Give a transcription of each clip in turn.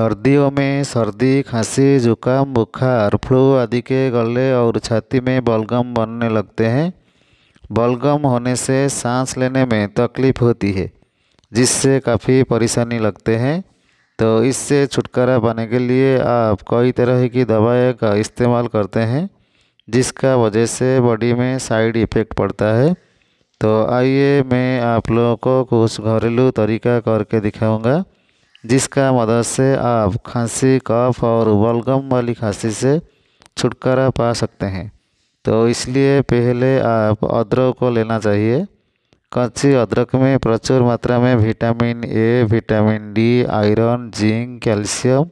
सर्दियों में सर्दी, खांसी, जुकाम, बुखार, फ्लू आदि के गले और छाती में बलगम बनने लगते हैं। बलगम होने से सांस लेने में तकलीफ होती है, जिससे काफ़ी परेशानी लगते हैं। तो इससे छुटकारा पाने के लिए आप कई तरह की दवाएं का इस्तेमाल करते हैं, जिसका वजह से बॉडी में साइड इफ़ेक्ट पड़ता है। तो आइए मैं आप लोगों को कुछ घरेलू तरीका करके दिखाऊंगा, जिसका मदद से आप खांसी, कफ और बलगम वाली खांसी से छुटकारा पा सकते हैं। तो इसलिए पहले आप अदरक को लेना चाहिए। कच्ची अदरक में प्रचुर मात्रा में vitamin A, vitamin D, iron, zinc, calcium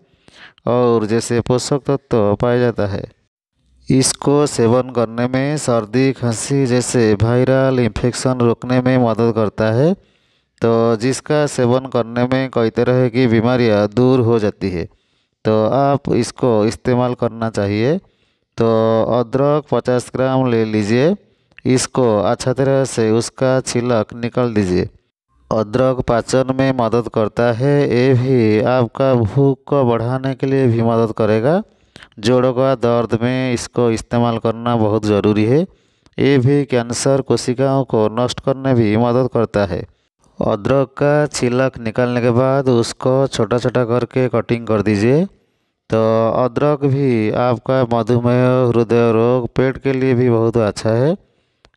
और जैसे पोषक तत्व पाया जाता है। इसको सेवन करने में सर्दी, खांसी जैसे वायरल इन्फेक्शन रोकने में मदद करता है। तो जिसका सेवन करने में कई तरह की बीमारियां दूर हो जाती है। तो आप इसको इस्तेमाल करना चाहिए। तो अदरक 50 ग्राम ले लीजिए। इसको अच्छा तरह से उसका छिलक निकाल दीजिए। अदरक पाचन में मदद करता है। ये भी आपका भूख को बढ़ाने के लिए भी मदद करेगा। जोड़ों का दर्द में इसको इस्तेमाल करना बहुत ज़रूरी है। ये भी कैंसर कोशिकाओं को नष्ट करने भी मदद करता है। अदरक का छिलक निकालने के बाद उसको छोटा छोटा करके कटिंग कर दीजिए। तो अदरक भी आपका मधुमेह, हृदय रोग, पेट के लिए भी बहुत अच्छा है।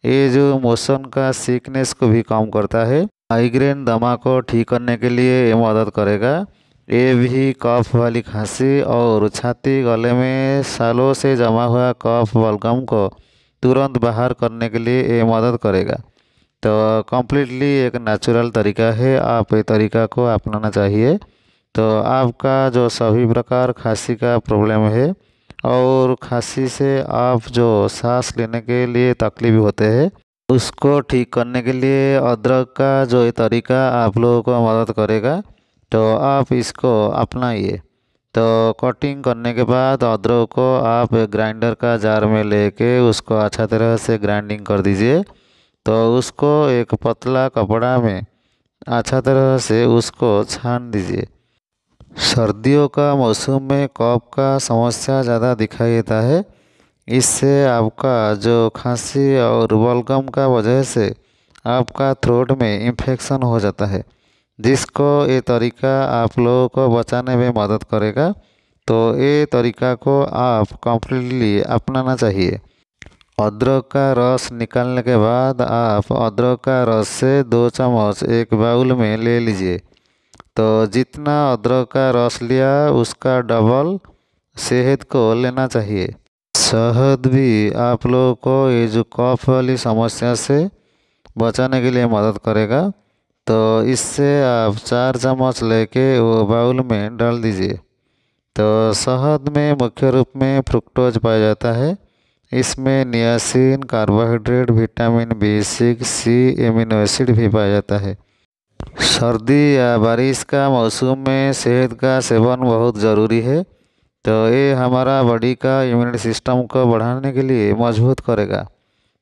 ये जो मोशन का सिकनेस को भी कम करता है। माइग्रेन, दमा को ठीक करने के लिए ये मदद करेगा। ये भी कफ वाली खांसी और छाती, गले में सालों से जमा हुआ कफ, बलगम को तुरंत बाहर करने के लिए ये मदद करेगा। तो कम्प्लीटली एक नेचुरल तरीका है, आप ये तरीका को अपनाना चाहिए। तो आपका जो सभी प्रकार खांसी का प्रॉब्लम है और खांसी से आप जो सांस लेने के लिए तकलीफ होते हैं, उसको ठीक करने के लिए अदरक का जो ये तरीका आप लोगों को मदद करेगा। तो आप इसको अपनाइए। तो कटिंग करने के बाद अदरक को आप ग्राइंडर का जार में लेके उसको अच्छा तरह से ग्राइंडिंग कर दीजिए। तो उसको एक पतला कपड़ा में अच्छा तरह से उसको छान दीजिए। सर्दियों का मौसम में कफ का समस्या ज़्यादा दिखाई देता है। इससे आपका जो खांसी और बलगम का वजह से आपका थ्रोट में इन्फेक्शन हो जाता है, जिसको ये तरीका आप लोगों को बचाने में मदद करेगा। तो ये तरीका को आप कम्प्लीटली अपनाना चाहिए। अदरक का रस निकालने के बाद आप अदरक का रस से 2 चम्मच एक बाउल में ले लीजिए। तो जितना अदरक का रस लिया उसका डबल शहद को लेना चाहिए। शहद भी आप लोगों को ये जो कफ वाली समस्या से बचाने के लिए मदद करेगा। तो इससे आप 4 चम्मच लेके वो बाउल में डाल दीजिए। तो शहद में मुख्य रूप में फ्रुक्टोज पाया जाता है। इसमें नियासिन, कार्बोहाइड्रेट, विटामिन B6, सी, एमिनो एसिड भी पाया जाता है। सर्दी या बारिश का मौसम में शहद का सेवन बहुत ज़रूरी है। तो ये हमारा बॉडी का इम्यूनिटी सिस्टम को बढ़ाने के लिए मजबूत करेगा।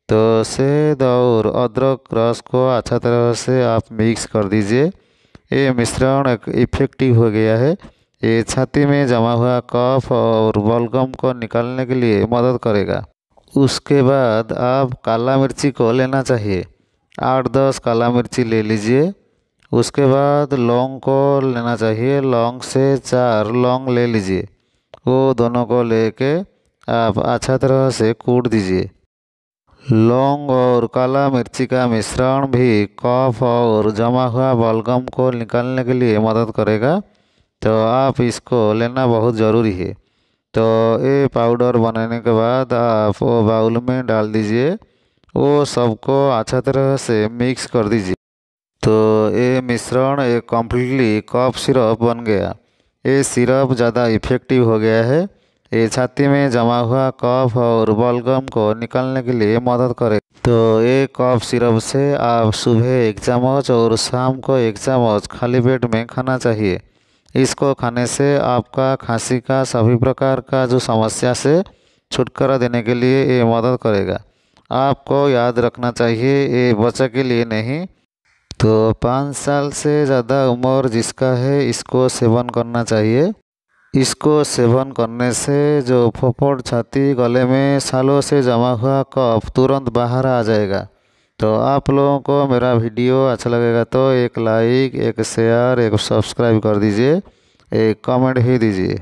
तो शहद और अदरक रस को अच्छा तरह से आप मिक्स कर दीजिए। ये मिश्रण एक इफेक्टिव हो गया है। ये छाती में जमा हुआ कफ और बलगम को निकालने के लिए मदद करेगा। उसके बाद आप काला मिर्ची को लेना चाहिए। 8-10 काला मिर्ची ले लीजिए। उसके बाद लौंग को लेना चाहिए। लौंग से 4 लौंग ले लीजिए। वो दोनों को लेके आप अच्छा तरह से कूट दीजिए। लौंग और काला मिर्ची का मिश्रण भी कफ और जमा हुआ बलगम को निकालने के लिए मदद करेगा। तो आप इसको लेना बहुत ज़रूरी है। तो ये पाउडर बनाने के बाद आप वो बाउल में डाल दीजिए। वो सबको अच्छा तरह से मिक्स कर दीजिए। तो ये मिश्रण एक कम्प्लीटली कफ सिरप बन गया। ये सिरप ज़्यादा इफ़ेक्टिव हो गया है। ये छाती में जमा हुआ कफ और बलगम को निकालने के लिए मदद करे। तो ये कफ सिरप से आप सुबह 1 चम्मच और शाम को 1 चम्मच खाली पेट में खाना चाहिए। इसको खाने से आपका खांसी का सभी प्रकार का जो समस्या से छुटकारा देने के लिए ये मदद करेगा। आपको याद रखना चाहिए, ये बच्चे के लिए नहीं। तो 5 साल से ज़्यादा उम्र जिसका है इसको सेवन करना चाहिए। इसको सेवन करने से जो फोफड़ छाती गले में सालों से जमा हुआ कफ तुरंत बाहर आ जाएगा। तो आप लोगों को मेरा वीडियो अच्छा लगेगा तो एक लाइक, एक शेयर, एक सब्सक्राइब कर दीजिए, एक कमेंट भी दीजिए।